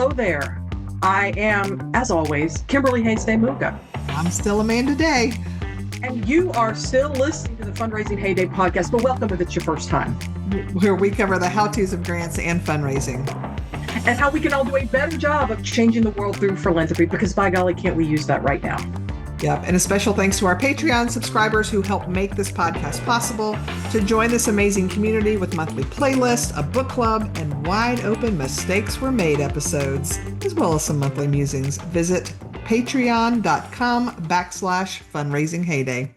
Hello there. I am, as always, Kimberly HayDay. I'm still Amanda Day. And you are still listening to the Fundraising HayDay podcast, but welcome if it's your first time. Where we cover the how-tos of grants and fundraising. And how we can all do a better job of changing the world through philanthropy, because by golly, can't we use that right now? Yep. And a special thanks to our Patreon subscribers who help make this podcast possible. To join this amazing community with monthly playlists, a book club, and wide open mistakes were made episodes, as well as some monthly musings, visit patreon.com/fundraisinghayday.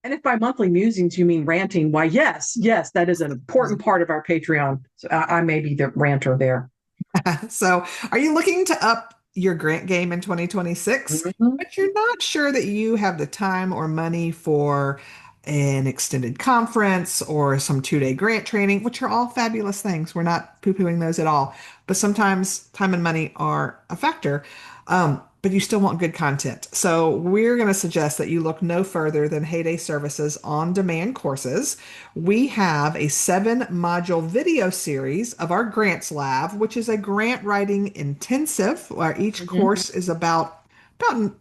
And if by monthly musings you mean ranting, why, yes, that is an important part of our Patreon. So I may be the ranter there. So are you looking to up your grant game in 2026, but you're not sure that you have the time or money for an extended conference or some 2-day grant training, which are all fabulous things. We're not poo-pooing those at all. But sometimes time and money are a factor, but you still want good content. So we're going to suggest that you look no further than HayDay Services on-demand courses. We have a 7-module video series of our Grants Lab, which is a grant writing intensive, where each course is about an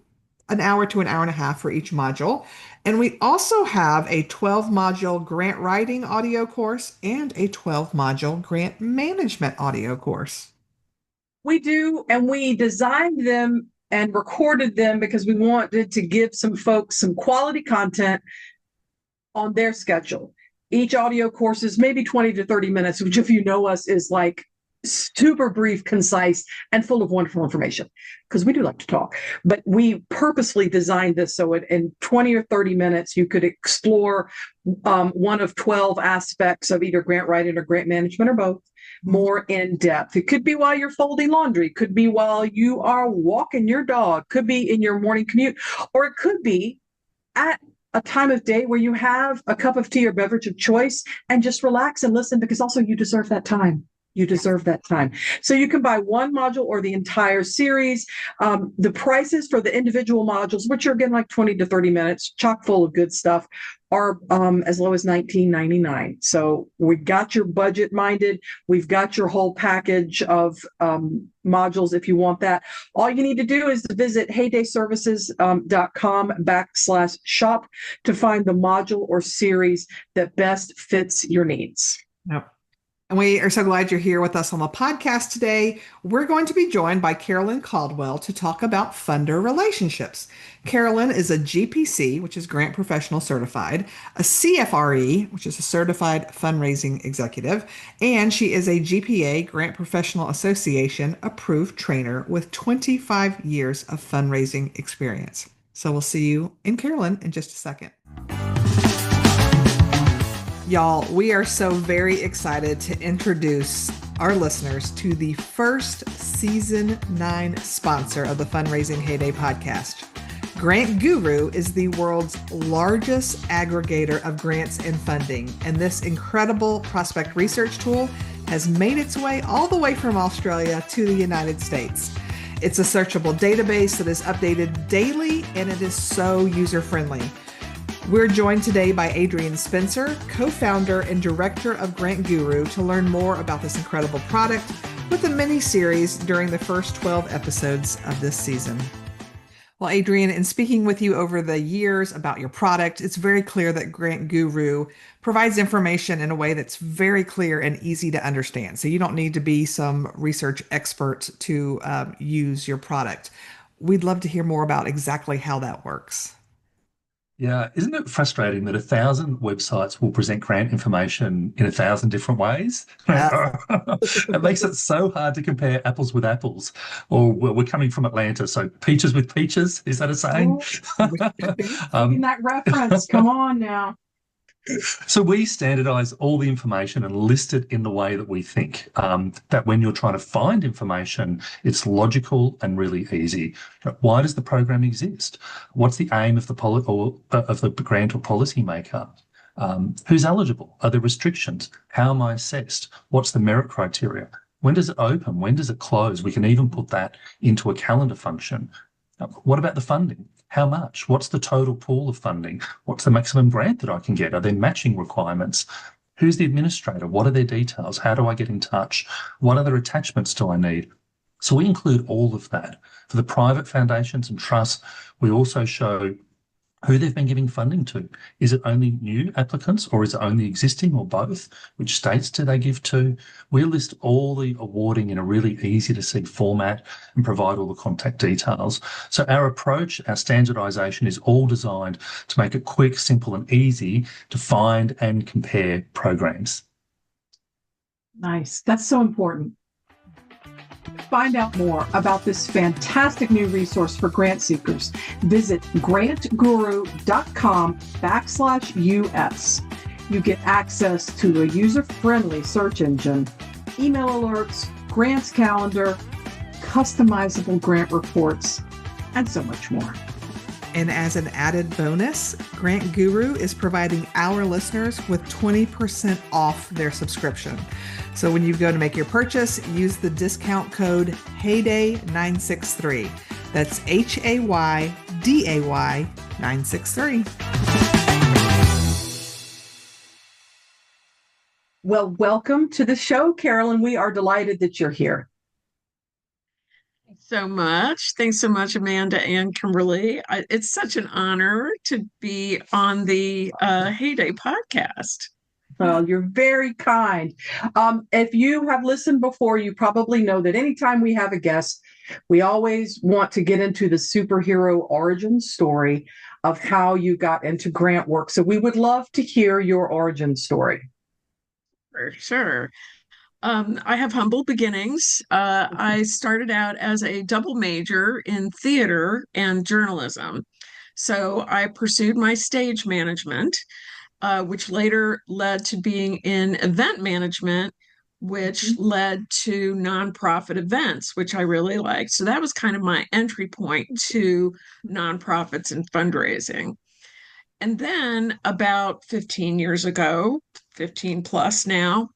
hour to an hour and a half for each module. And we also have a 12-module grant writing audio course and a 12-module grant management audio course. We do, and we designed them and recorded them because we wanted to give some folks some quality content on their schedule. Each audio course is maybe 20 to 30 minutes, which, if you know us, is like super brief, concise, and full of wonderful information, because we do like to talk. But we purposely designed this so in 20 or 30 minutes, you could explore one of 12 aspects of either grant writing or grant management, or both, more in depth. It could be while you're folding laundry, could be while you are walking your dog, could be in your morning commute, or it could be at a time of day where you have a cup of tea or beverage of choice and just relax and listen, because also you deserve that time. You deserve that time. So you can buy one module or the entire series. The prices for the individual modules, which are again like 20 to 30 minutes, chock full of good stuff, are as low as $19.99. So we've got your budget minded. We've got your whole package of modules if you want that. All you need to do is to visit haydayservices.com/shop to find the module or series that best fits your needs. Yep. And we are so glad you're here with us on the podcast today. We're going to be joined by Carolyn Caldwell to talk about funder relationships. Carolyn is a GPC, which is Grant Professional Certified, a CFRE, which is a Certified Fundraising Executive, and she is a GPA, Grant Professional Association approved trainer with 25 years of fundraising experience. So we'll see you in Carolyn in just a second. Y'all, we are so very excited to introduce our listeners to the first Season 9 sponsor of the Fundraising HayDay podcast. Grant Guru is the world's largest aggregator of grants and funding, and this incredible prospect research tool has made its way all the way from Australia to the United States. It's a searchable database that is updated daily, and it is so user-friendly. We're joined today by Adrienne Spencer, co-founder and director of Grant Guru, to learn more about this incredible product with a mini-series during the first 12 episodes of this season. Well, Adrienne, in speaking with you over the years about your product, it's very clear that Grant Guru provides information in a way that's very clear and easy to understand. So you don't need to be some research expert to use your product. We'd love to hear more about exactly how that works. Yeah, isn't it frustrating that 1,000 websites will present grant information in 1,000 different ways? It makes it so hard to compare apples with apples. Or we're coming from Atlanta, so peaches with peaches, is that a saying? That reference, come on now. So we standardize all the information and list it in the way that we think, that when you're trying to find information, it's logical and really easy. Why does the program exist? What's the aim of the grant or policy maker? Who's eligible? Are there restrictions? How am I assessed? What's the merit criteria? When does it open? When does it close? We can even put that into a calendar function. What about the funding? How much? What's the total pool of funding? What's the maximum grant that I can get? Are there matching requirements? Who's the administrator? What are their details? How do I get in touch? What other attachments do I need? So we include all of that. For the private foundations and trusts, we also show who they've been giving funding to. Is it only new applicants or is it only existing or both? Which states do they give to? We list all the awarding in a really easy to see format and provide all the contact details. So our approach, our standardisation is all designed to make it quick, simple and easy to find and compare programs. Nice. That's so important. Find out more about this fantastic new resource for grant seekers. Visit grantguru.com/US. You get access to a user-friendly search engine, email alerts, grants calendar, customizable grant reports, and so much more. And as an added bonus, Grant Guru is providing our listeners with 20% off their subscription. So when you go to make your purchase, use the discount code HayDay963. That's HayDay 963. Well, welcome to the show, Carolyn. We are delighted that you're here. So much. Thanks so much, Amanda and Kimberly. It's such an honor to be on the HayDay podcast. Well, you're very kind. If you have listened before, you probably know that anytime we have a guest, we always want to get into the superhero origin story of how you got into grant work. So we would love to hear your origin story. For sure. I have humble beginnings. I started out as a double major in theater and journalism. So I pursued my stage management, which later led to being in event management, which led to nonprofit events, which I really liked. So that was kind of my entry point to nonprofits and fundraising. And then about 15 years ago, 15 plus now,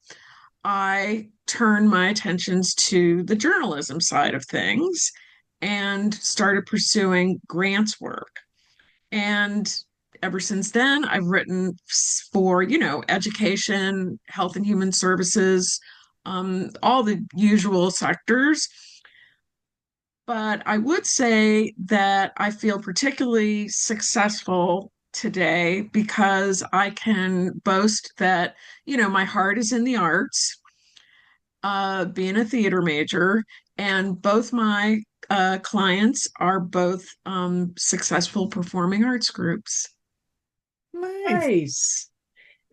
I turned my attentions to the journalism side of things and started pursuing grants work. And ever since then, I've written for, education, health and human services, all the usual sectors. But I would say that I feel particularly successful today because I can boast that, my heart is in the arts, being a theater major, and both my clients are both successful performing arts groups. Nice.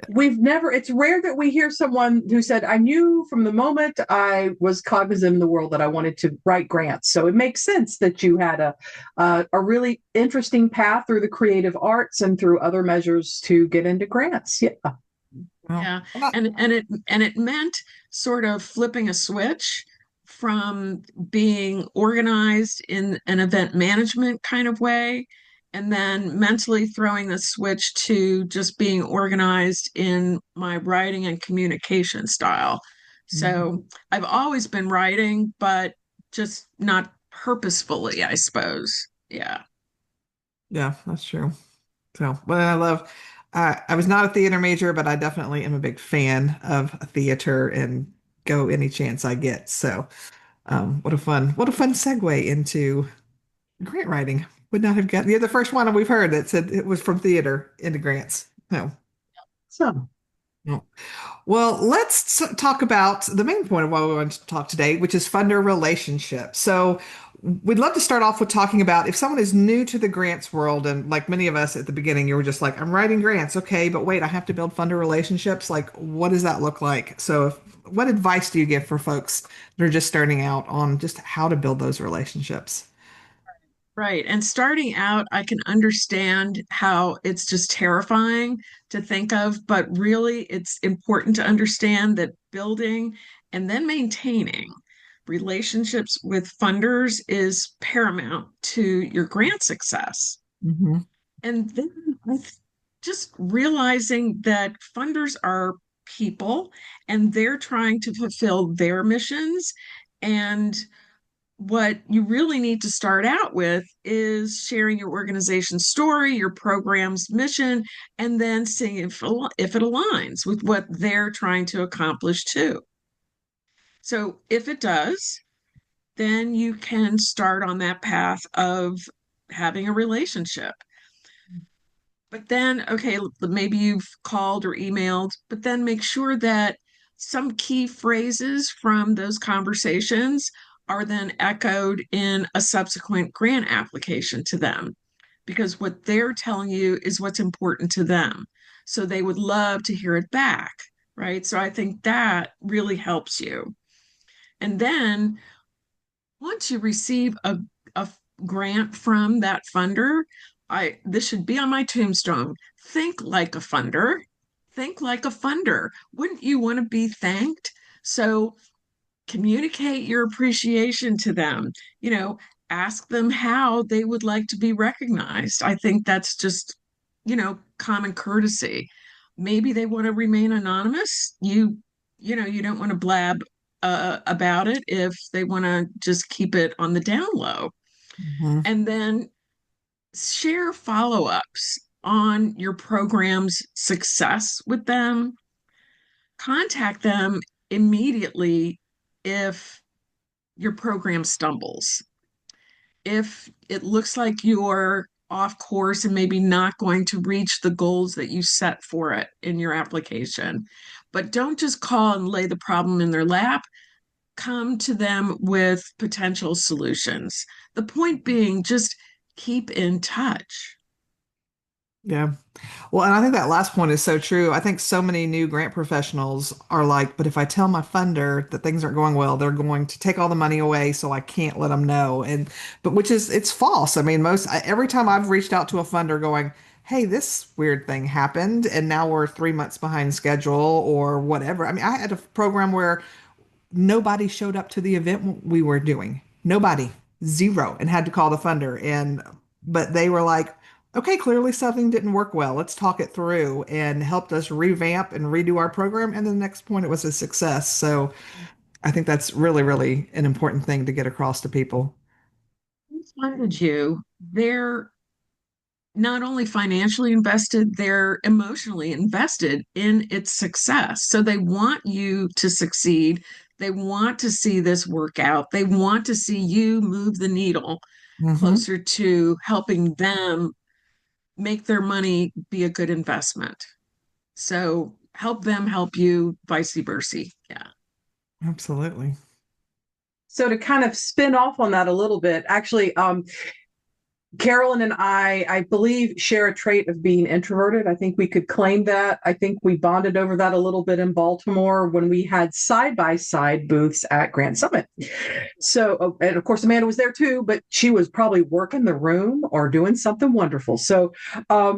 It's rare that we hear someone who said, I knew from the moment I was cognizant in the world that I wanted to write grants. So it makes sense that you had a really interesting path through the creative arts and through other measures to get into grants. Yeah. Yeah. And it meant sort of flipping a switch from being organized in an event management kind of way, and then mentally throwing the switch to just being organized in my writing and communication style. So I've always been writing, but just not purposefully, I suppose. Yeah. Yeah, that's true. So, but I was not a theater major, but I definitely am a big fan of theater and go any chance I get. So, what a fun segue into grant writing. Would not have gotten, you're the first one we've heard that said it was from theater into grants. No. So, No. Well, let's talk about the main point of why we want to talk today, which is funder relationships. So we'd love to start off with talking about if someone is new to the grants world, and like many of us at the beginning, you were just like, I'm writing grants. Okay, but wait, I have to build funder relationships. Like, what does that look like? So what advice do you give for folks that are just starting out on just how to build those relationships? Right. And starting out, I can understand how it's just terrifying to think of, but really it's important to understand that building and then maintaining relationships with funders is paramount to your grant success. Mm-hmm. And then just realizing that funders are people and they're trying to fulfill their missions. And what you really need to start out with is sharing your organization's story, your program's mission, and then seeing if it aligns with what they're trying to accomplish too. So if it does, then you can start on that path of having a relationship. But then, okay, maybe you've called or emailed, but then make sure that some key phrases from those conversations are then echoed in a subsequent grant application to them, because what they're telling you is what's important to them. So they would love to hear it back, right? So I think that really helps you. And then once you receive a grant from that funder, this should be on my tombstone. Think like a funder. Think like a funder. Wouldn't you want to be thanked? So communicate your appreciation to them. You know, ask them how they would like to be recognized. I think that's just, common courtesy. Maybe they want to remain anonymous. You don't want to blab about it if they want to just keep it on the down low. Mhm. And then share follow-ups on your program's success with them. Contact them immediately if your program stumbles. If it looks like you're off course and maybe not going to reach the goals that you set for it in your application. But don't just call and lay the problem in their lap. Come to them with potential solutions. The point being, just keep in touch. Yeah. Well, and I think that last point is so true. I think so many new grant professionals are like, but if I tell my funder that things aren't going well, they're going to take all the money away, so I can't let them know. But which is, it's false. I mean, every time I've reached out to a funder going, hey, this weird thing happened, and now we're 3 months behind schedule or whatever. I mean, I had a program where nobody showed up to the event we were doing. Nobody, zero, and had to call the funder. But they were like, okay, clearly something didn't work well. Let's talk it through and helped us revamp and redo our program. And the next point, it was a success. So I think that's really, really an important thing to get across to people. Funded you, they're not only financially invested, they're emotionally invested in its success. So they want you to succeed. They want to see this work out. They want to see you move the needle Hmm. closer to helping them make their money be a good investment. So help them help you, vice versa. Yeah. Absolutely. So to kind of spin off on that a little bit, actually, Carolyn and I believe, share a trait of being introverted. I think we could claim that. I think we bonded over that a little bit in Baltimore when we had side by side booths at Grant Summit. So, and of course, Amanda was there too, but she was probably working the room or doing something wonderful. So, I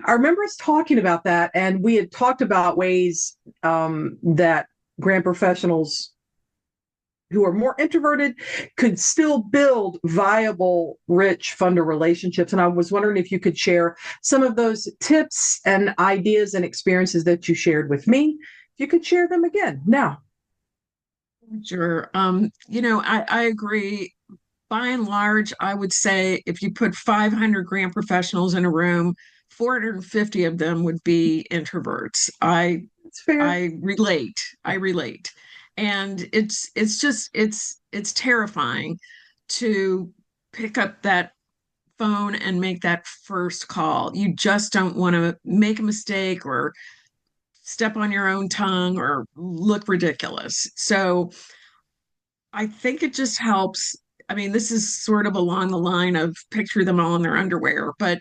remember us talking about that, and we had talked about ways that grant professionals who are more introverted could still build viable, rich funder relationships. And I was wondering if you could share some of those tips and ideas and experiences that you shared with me. If you could share them again now. Sure. I agree. By and large, I would say if you put 500 grant professionals in a room, 450 of them would be introverts. It's fair. I relate. I relate. And it's terrifying to pick up that phone and make that first call. You just don't want to make a mistake or step on your own tongue or look ridiculous. So I think it just helps. I mean, this is sort of along the line of picture them all in their underwear, but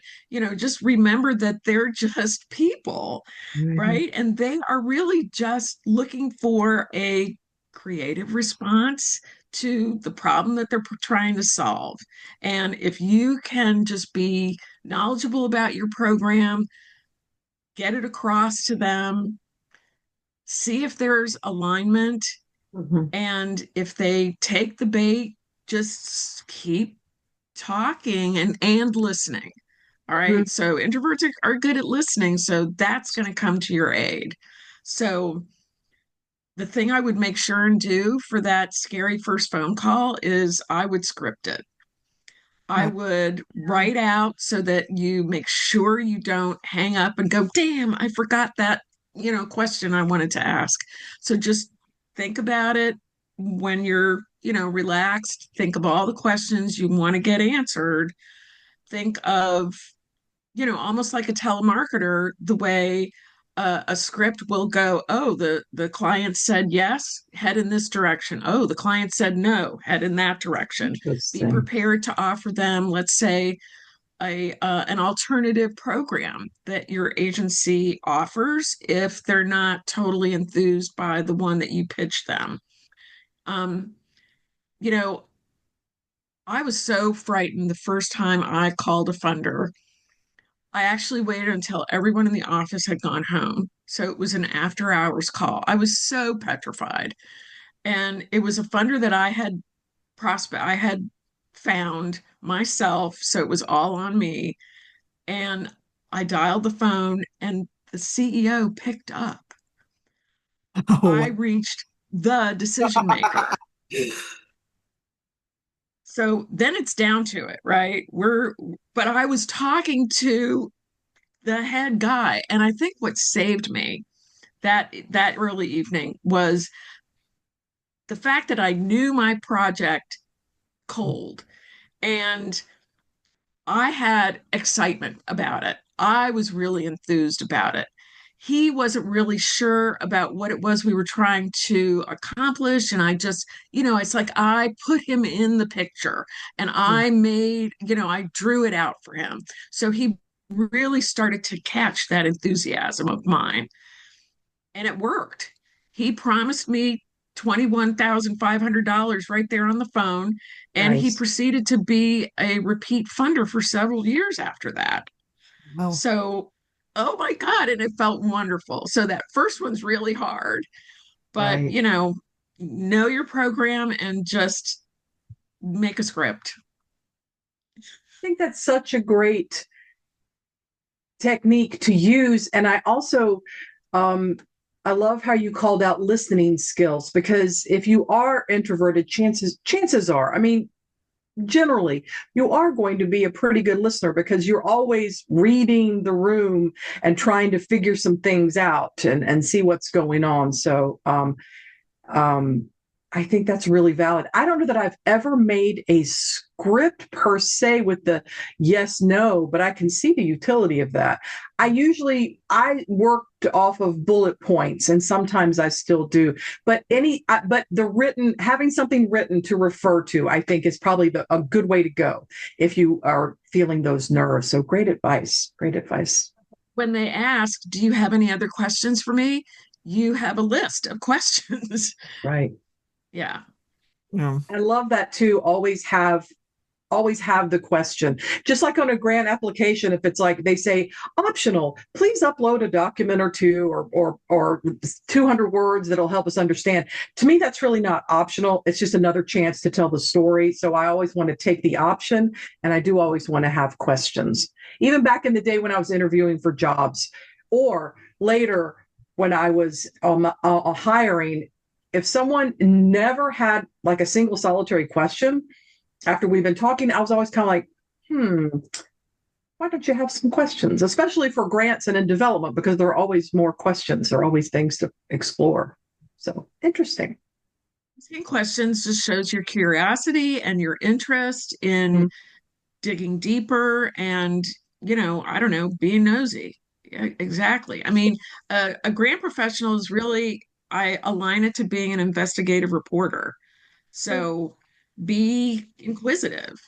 just remember that they're just people, Mhm. right? And they are really just looking for a creative response to the problem that they're trying to solve. And if you can just be knowledgeable about your program, get it across to them, see if there's alignment, Mhm. and if they take the bait, just keep talking and listening. All right. So introverts are good at listening. So that's going to come to your aid. So the thing I would make sure and do for that scary first phone call is I would script it. I Yeah. would write out so that you make sure you don't hang up and go, damn, I forgot that, question I wanted to ask. So just think about it when you're, relaxed, think of all the questions you want to get answered. Think of, almost like a telemarketer, the way a script will go, oh, the client said yes, head in this direction. Oh, the client said no, head in that direction. Be Interesting. prepared to offer them, let's say, an alternative program that your agency offers if they're not totally enthused by the one that you pitch them. Um, you know, I was so frightened the first time I called a funder. I actually waited until everyone in the office had gone home. So it was an after hours call. I was so petrified. And it was a funder that I had found myself. So it was all on me. And I dialed the phone and the CEO picked up. I Oh, reached the decision maker. So then it's down to it, right? But I was talking to the head guy, and I think what saved me that early evening was the fact that I knew my project cold, and I had excitement about it. I was really enthused about it. He wasn't really sure about what it was we were trying to accomplish. And I just, it's like I put him in the picture and I drew it out for him. So he really started to catch that enthusiasm of mine. And it worked. He promised me $21,500 right there on the phone, and he Nice. proceeded to be a repeat funder for several years after that. well, So, oh my God, and it felt wonderful. So that first one's really hard, but Right. know your program and just make a script. I think that's such a great technique to use. And um, I love how you called out listening skills, because if you are introverted, chances are, I mean, generally, you are going to be a pretty good listener because you're always reading the room and trying to figure some things out and see what's going on. Um, I think that's really valid. I don't know that I've ever made a script per se with the yes, no, but I can see the utility of that. I worked off of bullet points, and sometimes I still do. But the written, having something written to refer to, I think is probably a good way to go if you are feeling those nerves. So great advice. Great advice. When they ask, do you have any other questions for me? You have a list of questions. Right. Yeah. yeah. I love that too. Always have the question, just like on a grant application. If it's like they say optional, please upload a document or two, or 200 words that'll help us understand. To me, that's really not optional. It's just another chance to tell the story. So I always want to take the option, and I do always want to have questions, even back in the day when I was interviewing for jobs, or later when I was hiring. If someone never had like a single solitary question after we've been talking, I was always kind of like, why don't you have some questions, especially for grants and in development, because there are always more questions. There are always things to explore. So interesting. Asking questions just shows your curiosity and your interest in Mhm. digging deeper and, I don't know, being nosy. Yeah, exactly. I mean, a grant professional is really, I align it to being an investigative reporter. So be inquisitive.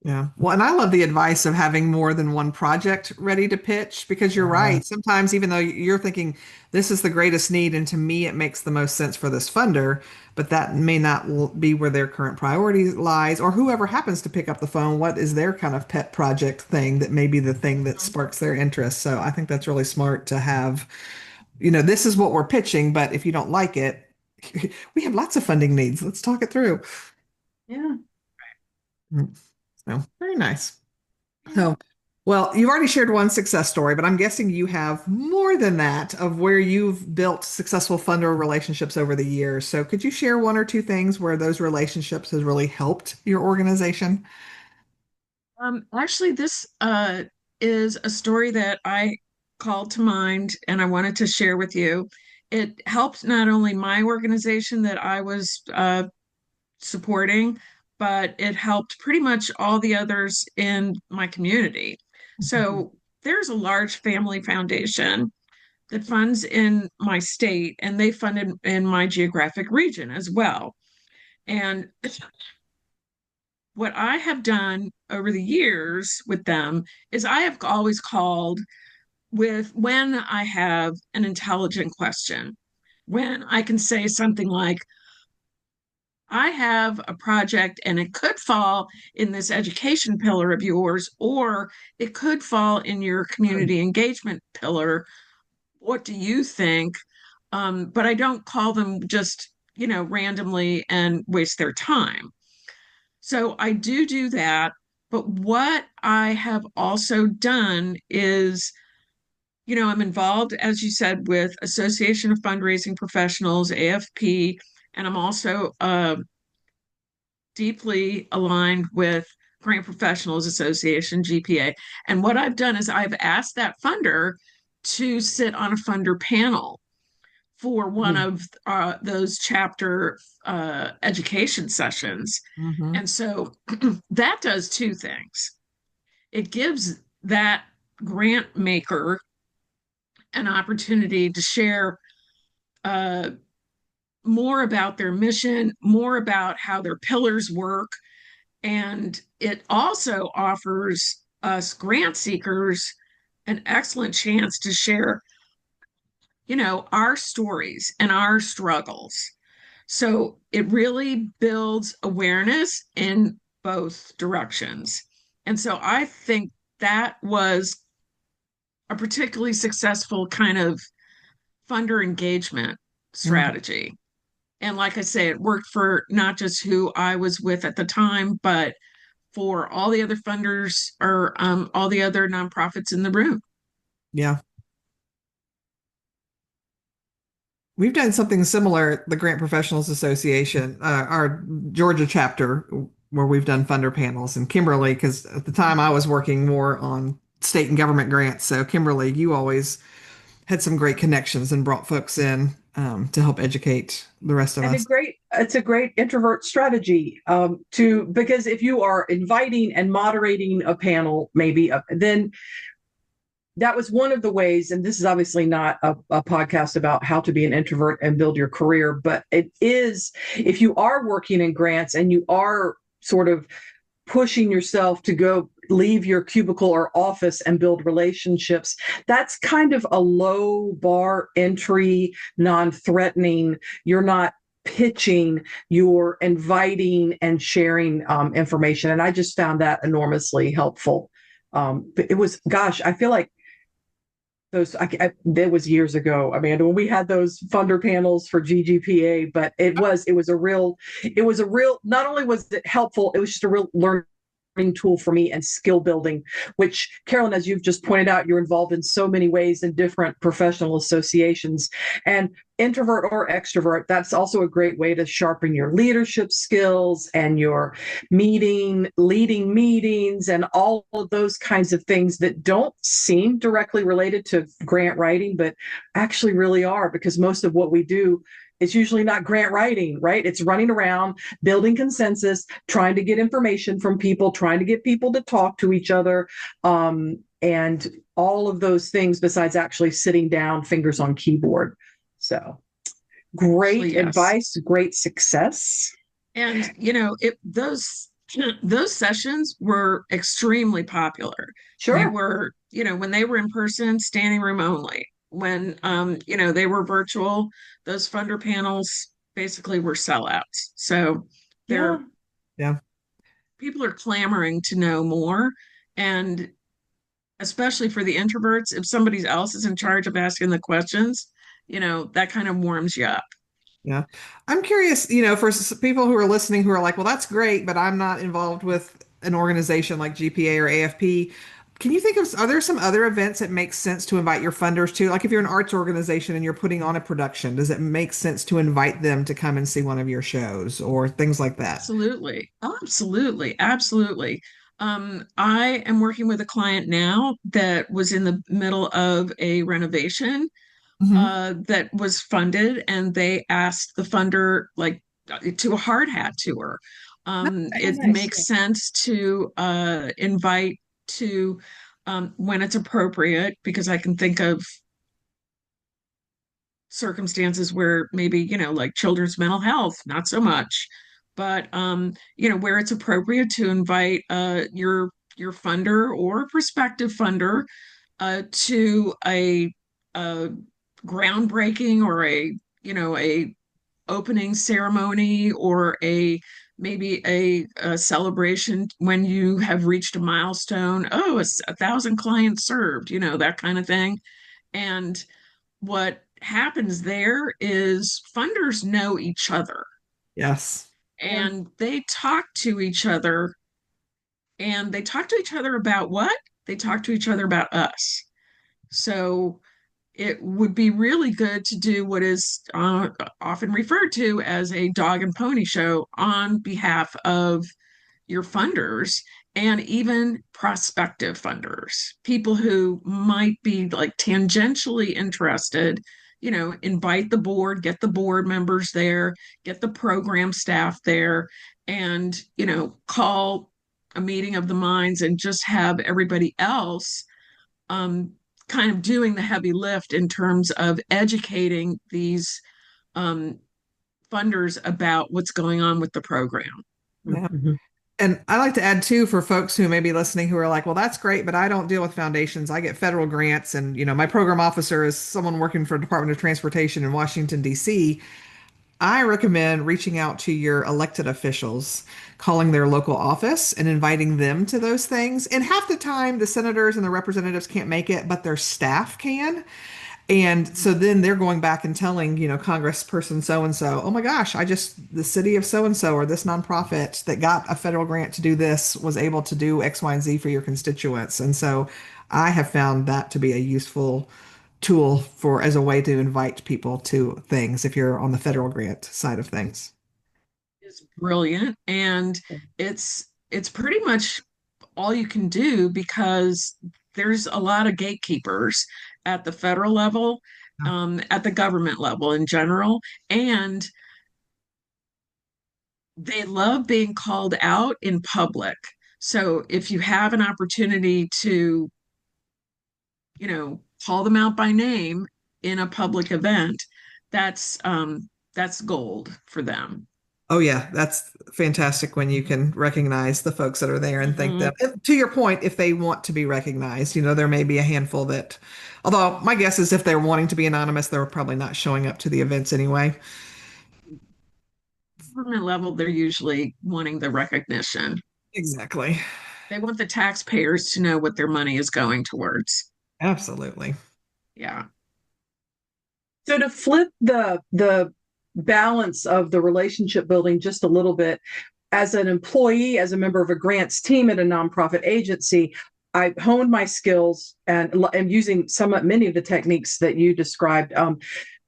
Yeah. Well, and I love the advice of having more than one project ready to pitch because you're Yeah. right. Sometimes, even though you're thinking this is the greatest need, and to me, it makes the most sense for this funder, but that may not be where their current priority lies, or whoever happens to pick up the phone, what is their kind of pet project thing that may be the thing that sparks their interest. So I think that's really smart to have, this is what we're pitching, but if you don't like it, we have lots of funding needs. Let's talk it through. Yeah. Mm. So very nice. So, well, you've already shared one success story, but I'm guessing you have more than that of where you've built successful funder relationships over the years. So, could you share one or two things where those relationships has really helped your organization? Actually, this is a story that I called to mind and I wanted to share with you. It helped not only my organization that I was supporting, but it helped pretty much all the others in my community. So there's a large family foundation that funds in my state, and they funded in my geographic region as well. And what I have done over the years with them is I have always called with when I have an intelligent question, when I can say something like, I have a project and it could fall in this education pillar of yours, or it could fall in your community engagement pillar. What do you think? But I don't call them just, randomly and waste their time. So I do that. But what I have also done is, I'm involved, as you said, with Association of Fundraising Professionals, AFP, and I'm also deeply aligned with Grant Professionals Association, GPA. And what I've done is I've asked that funder to sit on a funder panel for one of those chapter education sessions. Mm-hmm. And so that does two things. It gives that grant maker an opportunity to share uh, more about their mission, more about how their pillars work. And it also offers us grant seekers an excellent chance to share, our stories and our struggles. So it really builds awareness in both directions. And so I think that was a particularly successful kind of funder engagement Mm-hmm. strategy. And like I say, it worked for not just who I was with at the time, but for all the other funders or all the other nonprofits in the room. Yeah. We've done something similar, the Grant Professionals Association, our Georgia chapter, where we've done funder panels. And Kimberly, because at the time I was working more on state and government grants. So, Kimberly, you always had some great connections and brought folks in to help educate the rest of And us. it's a great introvert strategy to because if you are inviting and moderating a panel, maybe then that was one of the ways, and this is obviously not a podcast about how to be an introvert and build your career, but it is if you are working in grants and you are sort of pushing yourself to go leave your cubicle or office and build relationships, that's kind of a low bar entry, non-threatening. You're not pitching, you're inviting and sharing information. And I just found that enormously helpful. It was, gosh, I feel like that was years ago, Amanda, when we had those funder panels for GGPA, but it was a real, not only was it helpful, it was just a real learning tool for me and skill building, which Carolyn, as you've just pointed out, you're involved in so many ways in different professional associations, and introvert or extrovert, that's also a great way to sharpen your leadership skills and your leading meetings and all of those kinds of things that don't seem directly related to grant writing, but actually really are, because most of what we do, it's usually not grant writing, right? It's running around, building consensus, trying to get information from people, trying to get people to talk to each other, and all of those things besides actually sitting down, fingers on keyboard. So great Yes. advice, great success. And those sessions were extremely popular. Sure. They were, when they were in person, standing room only. When they were virtual, those funder panels basically were sellouts. So they're Yeah. people are clamoring to know more. And especially for the introverts, if somebody else is in charge of asking the questions, that kind of warms you up. Yeah. I'm curious, for people who are listening who are like, well, that's great, but I'm not involved with an organization like GPA or AFP. Can you think of, are there some other events that make sense to invite your funders to? Like if you're an arts organization and you're putting on a production, does it make sense to invite them to come and see one of your shows or things like that? Absolutely. Oh, absolutely. Absolutely. I am working with a client now that was in the middle of a renovation Hmm. that was funded, and they asked the funder, like to a hard hat tour. Okay, It nice. makes sense to invite to when it's appropriate, because I can think of circumstances where maybe, like children's mental health, not so much, but where it's appropriate to invite your funder or prospective funder to a groundbreaking, or a opening ceremony, or maybe a celebration when you have reached a milestone. Oh, 1,000 clients served, that kind of thing. And what happens there is funders know each other, Yes. Yeah. and they talk to each other, and they talk to each other about what? They talk to each other about us. So it would be really good to do what is often referred to as a dog and pony show on behalf of your funders, and even prospective funders, people who might be like tangentially interested. Invite the board, get the board members there, get the program staff there, and call a meeting of the minds, and just have everybody else um, kind of doing the heavy lift in terms of educating these um, funders about what's going on with the program. Yeah. Mhm. And I like to add too, for folks who may be listening who are like, well, that's great, but I don't deal with foundations. I get federal grants, and my program officer is someone working for the Department of Transportation in Washington, D.C. I recommend reaching out to your elected officials, calling their local office and inviting them to those things. And half the time, the senators and the representatives can't make it, but their staff can. And so then they're going back and telling, Congressperson so and so, oh my gosh, the city of so and so, or this nonprofit that got a federal grant to do this was able to do X, Y, and Z for your constituents. And so I have found that to be a useful tool for as a way to invite people to things if you're on the federal grant side of things. Is brilliant, and it's pretty much all you can do, because there's a lot of gatekeepers at the federal level, at the government level in general, and they love being called out in public. So if you have an opportunity to, call them out by name in a public event, that's gold for them. Oh yeah, that's fantastic when you can recognize the folks that are there and thank Mhm. them. To your point, if they want to be recognized, there may be a handful that, although my guess is if they're wanting to be anonymous, they're probably not showing up to the events anyway. Government level, they're usually wanting the recognition. Exactly. They want the taxpayers to know what their money is going towards. Absolutely. Yeah. So to flip the balance of the relationship building just a little bit, as an employee, as a member of a grants team at a nonprofit agency, I honed my skills and am using many of the techniques that you described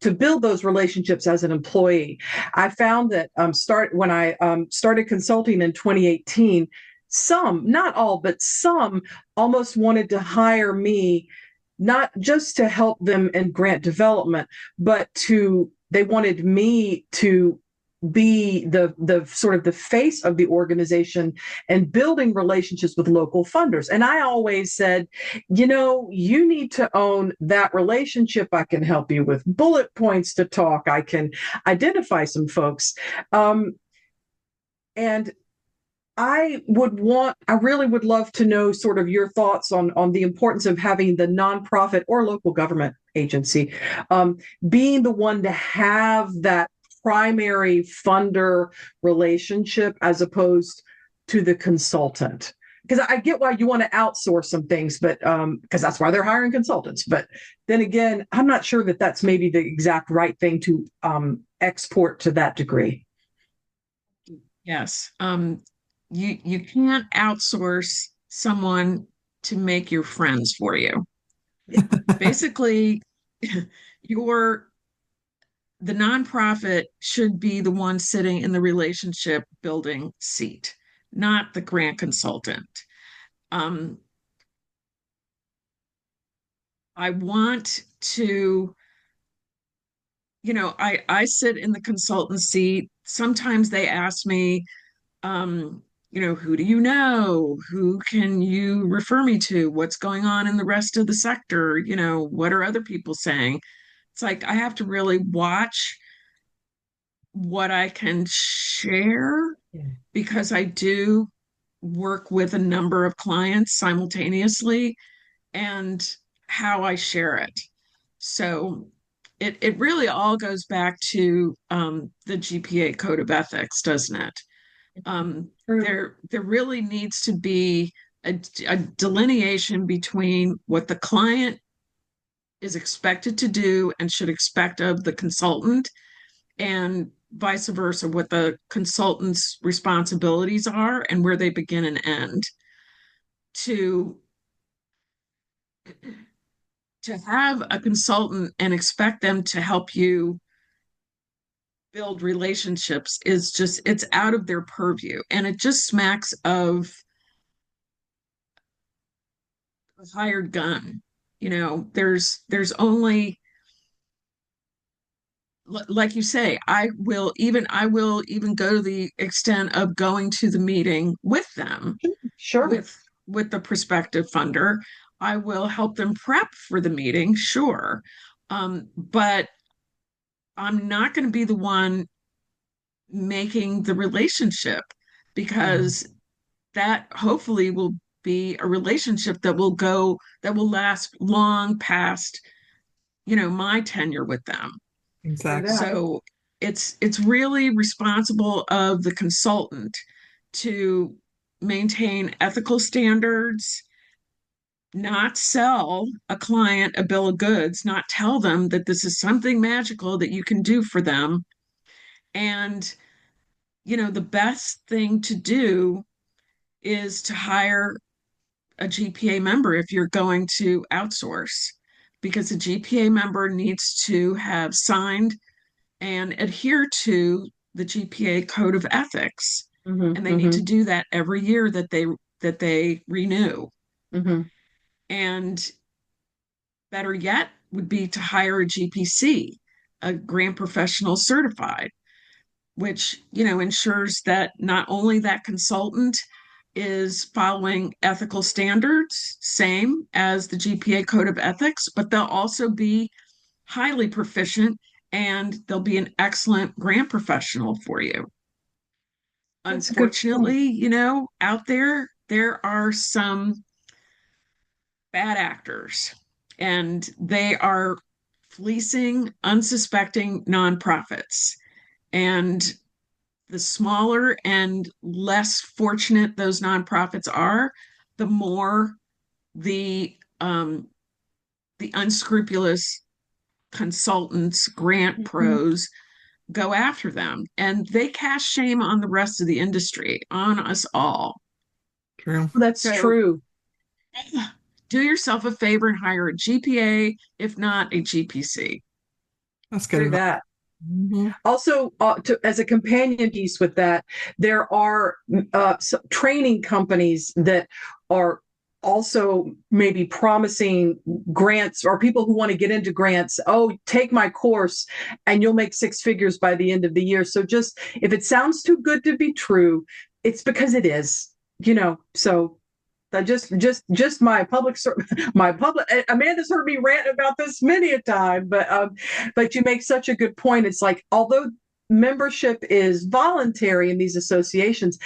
to build those relationships as an employee. I found that when I started consulting in 2018, some, not all, but some almost wanted to hire me not just to help them in grant development, but they wanted me to be the sort of the face of the organization and building relationships with local funders. And I always said, you need to own that relationship. I can help you with bullet points to talk. I can identify some folks. And I really would love to know sort of your thoughts on the importance of having the nonprofit or local government agency being the one to have that primary funder relationship as opposed to the consultant. Because I get why you want to outsource some things, but because that's why they're hiring consultants. But then again, I'm not sure that that's maybe the exact right thing to export to that degree. Yes. You can't outsource someone to make your friends for you. Basically, your the nonprofit should be the one sitting in the relationship building seat, not the grant consultant. Um, I want to I sit in the consultant seat. Sometimes they ask me, who do you know? Who can you refer me to? What's going on in the rest of the sector? What are other people saying? It's like I have to really watch what I can share Yeah. because I do work with a number of clients simultaneously and how I share it. So it really all goes back to the GPA Code of Ethics, doesn't it? True. There really needs to be a delineation between what the client is expected to do and should expect of the consultant, and vice versa, what the consultant's responsibilities are and where they begin and end. To have a consultant and expect them to help you build relationships is just, it's out of their purview, and it just smacks of a hired gun. There's only, like you say, I will even go to the extent of going to the meeting with them, Sure. with the prospective funder. I will help them prep for the meeting, sure. But I'm not going to be the one making the relationship, because that hopefully will be a relationship that will last long past, my tenure with them. True Exactly. that. So it's really responsible of the consultant to maintain ethical standards, not sell a client a bill of goods, not tell them that this is something magical that you can do for them. And, the best thing to do is to hire a GPA member if you're going to outsource, because a GPA member needs to have signed and adhere to the GPA Code of Ethics. Hmm. And they need Hmm. to do that every year that they renew. Hmm. And better yet would be to hire a GPC, a grant professional certified, which, ensures that not only that consultant is following ethical standards, same as the GPA Code of Ethics, but they'll also be highly proficient and they'll be an excellent grant professional for you. That's a good point. Unfortunately, out there are some bad actors, and they are fleecing unsuspecting nonprofits. And the smaller and less fortunate those nonprofits are, the more the the unscrupulous consultants, grant Mhm. pros go after them, and they cast shame on the rest of the industry, on us all. True. That's So true. do yourself a favor and hire a GPA, if not a GPC. That's good True advice. that. Hmm. Also, as a companion piece with that, there are training companies that are also maybe promising grants, or people who want to get into grants. Oh, take my course and you'll make six figures by the end of the year. So just, if it sounds too good to be true, it's because it is, so that just my my public. Amanda's heard me rant about this many a time, but you make such a good point. It's like, although membership is voluntary in these associations,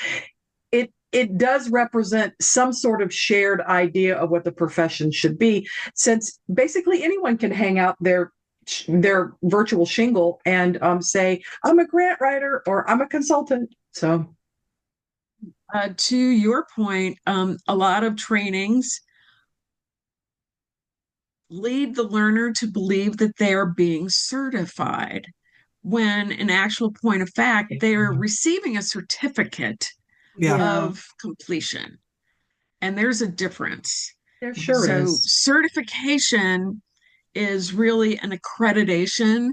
it does represent some sort of shared idea of what the profession should be, since basically anyone can hang out their virtual shingle and say, I'm a grant writer or I'm a consultant. So To your point, a lot of trainings lead the learner to believe that they are being certified, when in actual point of fact, they are receiving a certificate Yeah. yeah, of completion. And there's a difference. there sure So is. certification is really an accreditation,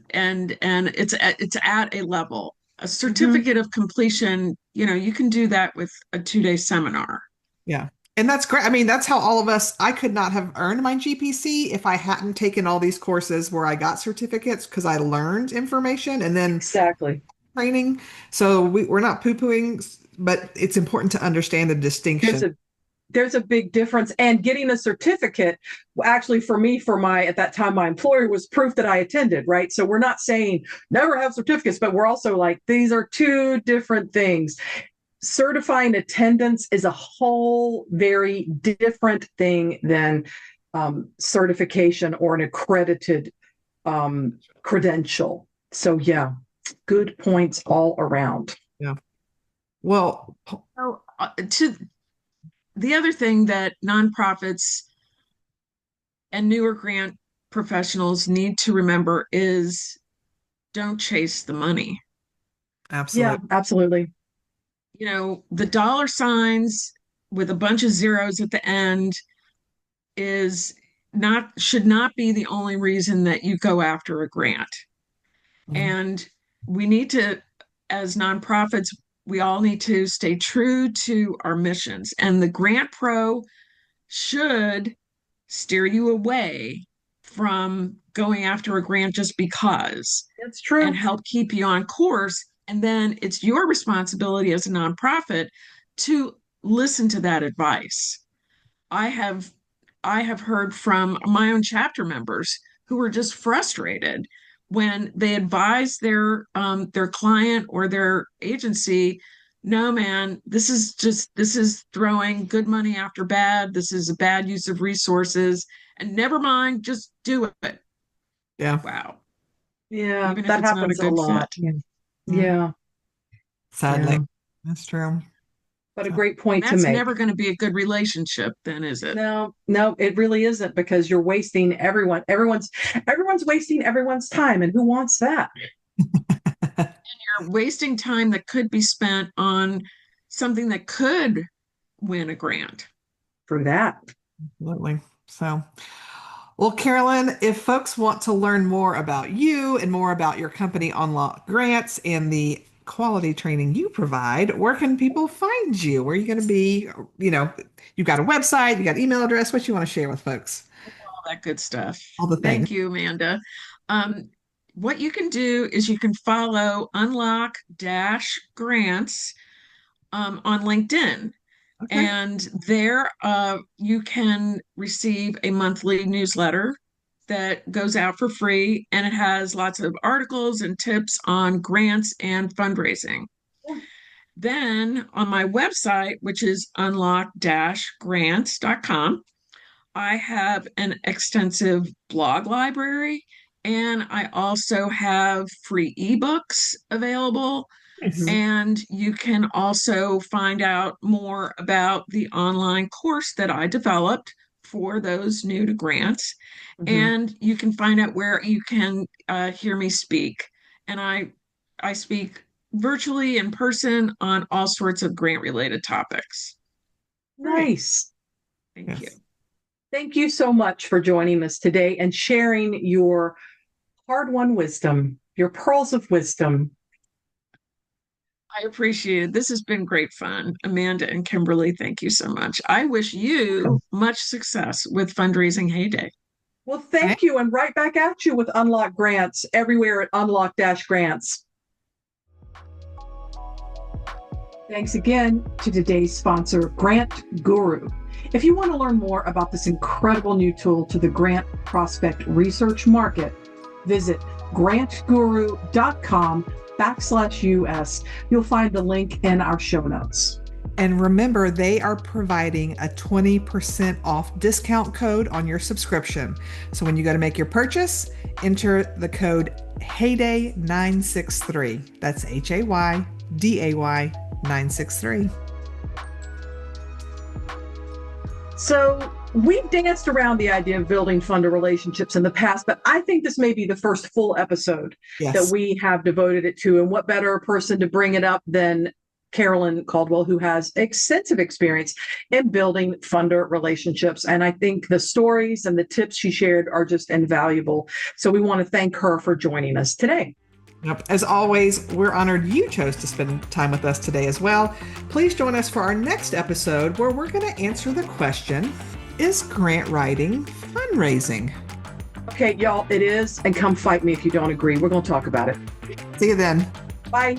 and it's at a level. A Mhm. certificate of completion, you can do that with a 2-day seminar. Yeah. And that's great. I mean, that's how all of us, I could not have earned my GPC if I hadn't taken all these courses where I got certificates because I learned information and then Exactly. training. So we're not poo-pooing, but it's important to understand the distinction. There's a big difference, and getting a certificate actually for me, for my, at that time, my employer, was proof that I attended, right? So we're not saying never have certificates, but we're also like, these are two different things. Certifying attendance is a whole very different thing than certification or an accredited credential. So yeah, good points all around. Yeah. Well, So, to the other thing that nonprofits and newer grant professionals need to remember is don't chase the money. absolutely. Yeah, absolutely. The dollar signs with a bunch of zeros at the end is not should not be the only reason that you go after a grant. Mhm. And we need to, as nonprofits, we all need to stay true to our missions. And the Grant Pro should steer you away from going after a grant just because That's and true. help keep you on course. And then it's your responsibility as a nonprofit to listen to that advice. I have I have heard from my own chapter members who were just frustrated when they advise their client or their agency, no man, this is throwing good money after bad. This is a bad use of resources, and never mind, just do it. Yeah. Wow. Yeah, Even if that it's not a happens a good lot. fit. Yeah. Mm. Yeah. Sadly, Yeah. that's true. But a So, great point to That's make. never going to be a good relationship, then, is it? No, no, it really isn't, because you're wasting everyone's wasting everyone's time, and who wants that? You're wasting time that could be spent on something that could win a grant. For that. absolutely. So, well, Carolyn, if folks want to learn more about you and more about your company, Unlock Grants, and the quality training you provide, where can people find you? Where are you going to be? You've got a website, you got email address. What you want to share with folks? All that good stuff. All the things. Thank you, Amanda. Um, what you can do is you can follow Unlock Dash Grants on LinkedIn. Okay. And there you can receive a monthly newsletter that goes out for free, and it has lots of articles and tips on grants and fundraising. Yeah. Then on my website, which is unlock-grants.com, I have an extensive blog library, and I also have free ebooks available. Nice. Mhm. And you can also find out more about the online course that I developed for those new to grants. Mhm. And you can find out where you can hear me speak. And I speak virtually, in person, on all sorts of grant related topics. Great. Nice. Thank you. Yes. Thank you so much for joining us today and sharing your hard-won wisdom, your pearls of wisdom. I appreciate it. This has been great fun. Amanda and Kimberly, thank you so much. I wish you much success with fundraising HayDay. Well, thank you, and right back at you with Unlock Grants everywhere at Unlock-Grants. Thanks again to today's sponsor, Grant Guru. If you want to learn more about this incredible new tool to the grant prospect research market, visit grantguru.com/US. You'll find the link in our show notes. And remember, they are providing a 20% off discount code on your subscription. So when you go to make your purchase, enter the code HayDay963. That's HayDay 963. So we've danced around the idea of building funder relationships in the past, but I think this may be the first full episode that Yes. we have devoted it to. And what better person to bring it up than Carolyn Caldwell, who has extensive experience in building funder relationships. And I think the stories and the tips she shared are just invaluable. So we want to thank her for joining us today. Yep. As always, we're honored you chose to spend time with us today as well. Please join us for our next episode where we're going to answer the question, is grant writing fundraising? Okay, y'all, it is. And come fight me if you don't agree. We're going to talk about it. See you then. Bye.